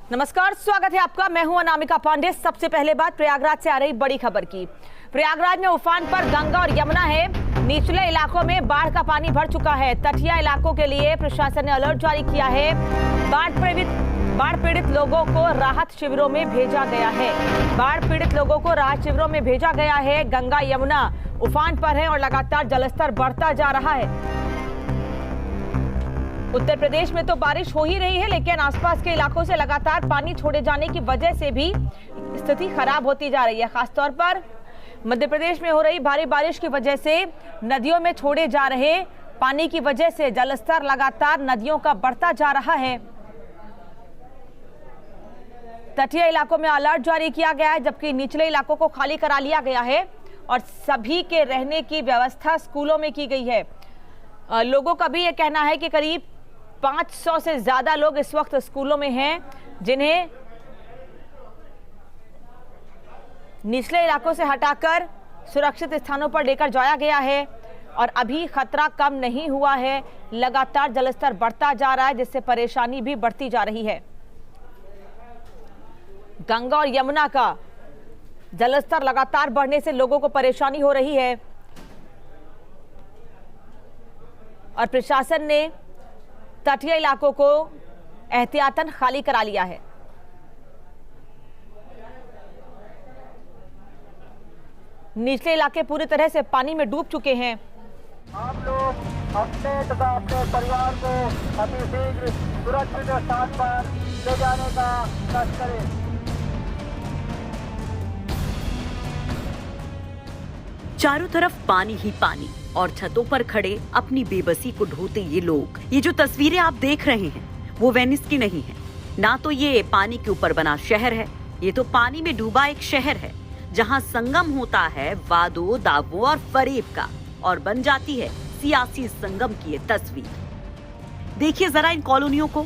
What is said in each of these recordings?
नमस्कार, स्वागत है आपका। मैं हूं अनामिका पांडे। सबसे पहले बात प्रयागराज से आ रही बड़ी खबर की। प्रयागराज में उफान पर गंगा और यमुना है। निचले इलाकों में बाढ़ का पानी भर चुका है। तटीय इलाकों के लिए प्रशासन ने अलर्ट जारी किया है। बाढ़ पीड़ित लोगों को राहत शिविरों में भेजा गया है। बाढ़ पीड़ित लोगों को राहत शिविरों में भेजा गया है। गंगा यमुना उफान पर है और लगातार जलस्तर बढ़ता जा रहा है। उत्तर प्रदेश में तो बारिश हो ही रही है, लेकिन आसपास के इलाकों से लगातार पानी छोड़े जाने की वजह से भी स्थिति खराब होती जा रही है। खासतौर पर मध्य प्रदेश में हो रही भारी बारिश की वजह से नदियों में छोड़े जा रहे पानी की वजह से जलस्तर लगातार नदियों का बढ़ता जा रहा है। तटीय इलाकों में अलर्ट जारी किया गया है, जबकि निचले इलाकों को खाली करा लिया गया है और सभी के रहने की व्यवस्था स्कूलों में की गई है। लोगों का भी यह कहना है कि करीब 500 से ज्यादा लोग इस वक्त स्कूलों में हैं, जिन्हें निचले इलाकों से हटाकर सुरक्षित स्थानों पर लेकर जाया गया है और अभी खतरा कम नहीं हुआ है। लगातार जलस्तर बढ़ता जा रहा है, जिससे परेशानी भी बढ़ती जा रही है। गंगा और यमुना का जलस्तर लगातार बढ़ने से लोगों को परेशानी हो रही है और प्रशासन ने तटीय इलाकों को एहतियातन खाली करा लिया है। निचले इलाके पूरी तरह से पानी में डूब चुके हैं। आप लोग अपने तथा अपने परिवार को अतिशीघ्र सुरक्षित स्थान पर ले जाने का प्रयास करें। चारों तरफ पानी ही पानी और छतों पर खड़े अपनी बेबसी को ढोते ये लोग। ये जो तस्वीरें आप देख रहे हैं वो वेनिस की नहीं है। ना तो ये पानी के ऊपर बना शहर है, ये तो पानी में डूबा एक शहर है, जहां संगम होता है वादो, दावो और फरेब का और बन जाती है सियासी संगम की ये तस्वीर। देखिए जरा इन कॉलोनियों को,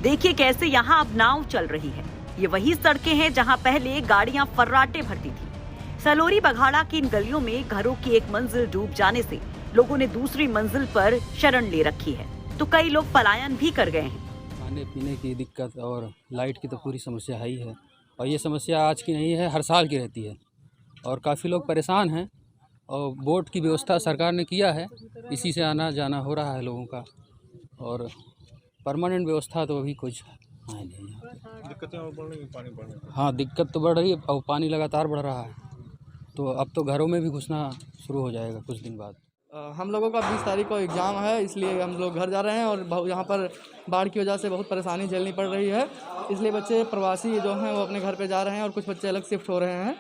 देखिए कैसे यहाँ अब नाव चल रही है। ये वही सड़कें हैं जहाँ पहले गाड़ियां फर्राटे भरती थी। सलोरी बघाड़ा की इन गलियों में घरों की एक मंजिल डूब जाने से लोगों ने दूसरी मंजिल पर शरण ले रखी है, तो कई लोग पलायन भी कर गए हैं। खाने पीने की दिक्कत और लाइट की तो पूरी समस्या है ही है, और ये समस्या आज की नहीं है, हर साल की रहती है और काफ़ी लोग परेशान हैं। और बोट की व्यवस्था सरकार ने किया है, इसी से आना जाना हो रहा है लोगों का, और परमानेंट व्यवस्था तो अभी कुछ है नहीं। दिक्कतें और बढ़ रही हैं, पानी बढ़ने। हाँ, दिक्कत तो बढ़ रही है और पानी लगातार बढ़ रहा है, तो अब तो घरों में भी घुसना शुरू हो जाएगा कुछ दिन बाद। हम लोगों का 20 तारीख को एग्ज़ाम है, इसलिए हम लोग घर जा रहे हैं और यहाँ पर बाढ़ की वजह से बहुत परेशानी झेलनी पड़ रही है। इसलिए बच्चे प्रवासी जो हैं वो अपने घर पे जा रहे हैं और कुछ बच्चे अलग शिफ्ट हो रहे हैं।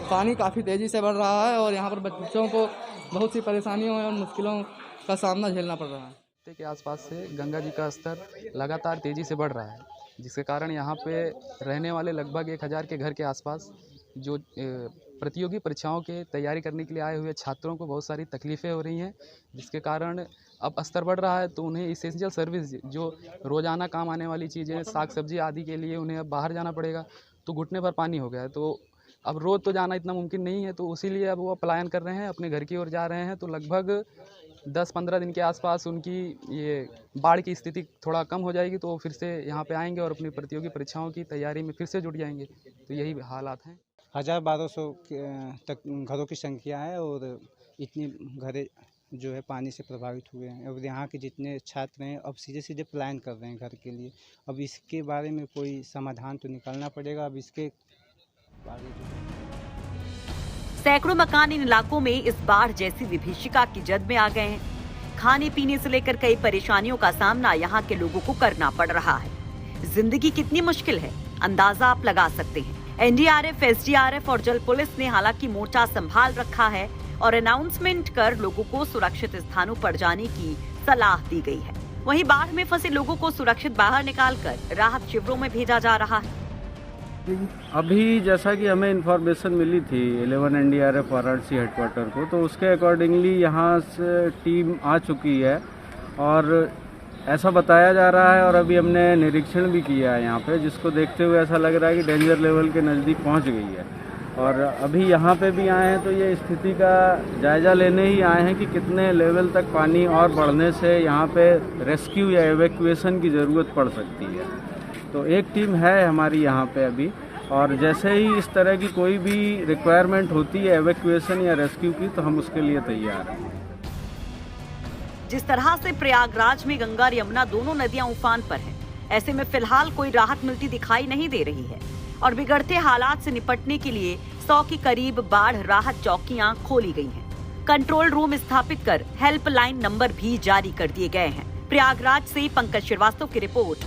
पानी काफ़ी तेज़ी से बढ़ रहा है और यहाँ पर बच्चों को बहुत सी परेशानियों और मुश्किलों का सामना झेलना पड़ रहा है। के आसपास से गंगा जी का स्तर लगातार तेज़ी से बढ़ रहा है, जिसके कारण यहाँ पे रहने वाले लगभग 1000 के घर के आसपास जो प्रतियोगी परीक्षाओं के तैयारी करने के लिए आए हुए छात्रों को बहुत सारी तकलीफ़ें हो रही हैं, जिसके कारण अब स्तर बढ़ रहा है। तो उन्हें इसेंशियल सर्विस, जो रोज़ाना काम आने वाली चीज़ें, साग सब्जी आदि के लिए उन्हें अब बाहर जाना पड़ेगा। तो घुटने पर पानी हो गया है, तो अब रोज़ तो जाना इतना मुमकिन नहीं है, तो इसीलिए अब वो पलायन कर रहे हैं, अपने घर की ओर जा रहे हैं। तो लगभग 10-15 दिन के आसपास उनकी ये बाढ़ की स्थिति थोड़ा कम हो जाएगी, तो फिर से यहाँ पे आएंगे और अपनी प्रतियोगी परीक्षाओं की तैयारी में फिर से जुट जाएंगे। तो यही हालात हैं। 1200 तक घरों की संख्या है और इतनी घरें जो है पानी से प्रभावित हुए हैं। और यहाँ के जितने छात्र हैं अब सीधे प्लान कर रहे हैं घर के लिए। अब इसके बारे में कोई समाधान तो निकालना पड़ेगा। अब इसके बारे सैकड़ों मकान इन इलाकों में इस बाढ़ जैसी विभीषिका की जद में आ गए हैं। खाने पीने से लेकर कई परेशानियों का सामना यहाँ के लोगों को करना पड़ रहा है। जिंदगी कितनी मुश्किल है, अंदाजा आप लगा सकते हैं। एनडीआरएफ, एसडीआरएफ और जल पुलिस ने हालांकि मोर्चा संभाल रखा है और अनाउंसमेंट कर लोगों को सुरक्षित स्थानों पर जाने की सलाह दी गई है। वहीं बाढ़ में फंसे लोगों को सुरक्षित बाहर निकालकर राहत शिविरों में भेजा जा रहा है। अभी जैसा कि हमें इन्फॉर्मेशन मिली थी 11 एनडीआरएफ वाराणसी हेडक्वार्टर को, तो उसके अकॉर्डिंगली यहाँ से टीम आ चुकी है और ऐसा बताया जा रहा है। और अभी हमने निरीक्षण भी किया है यहाँ पे, जिसको देखते हुए ऐसा लग रहा है कि डेंजर लेवल के नज़दीक पहुँच गई है। और अभी यहाँ पे भी आए हैं तो ये स्थिति का जायज़ा लेने ही आए हैं कि कितने लेवल तक पानी और बढ़ने से यहाँ पे रेस्क्यू या एवैक्यूएशन की ज़रूरत पड़ सकती है। तो एक टीम है हमारी यहाँ पे अभी, और जैसे ही इस तरह की कोई भी रिक्वायरमेंट होती है एवैक्यूएशन या रेस्क्यू की तो हम उसके लिए तैयार हैं। जिस तरह से प्रयागराज में गंगा और यमुना दोनों नदियां उफान पर हैं, ऐसे में फिलहाल कोई राहत मिलती दिखाई नहीं दे रही है और बिगड़ते हालात से निपटने के लिए 100 के करीब बाढ़ राहत चौकियां खोली गई हैं। कंट्रोल रूम स्थापित कर हेल्पलाइन नंबर भी जारी कर दिए गए हैं। प्रयागराज से पंकज श्रीवास्तव की रिपोर्ट।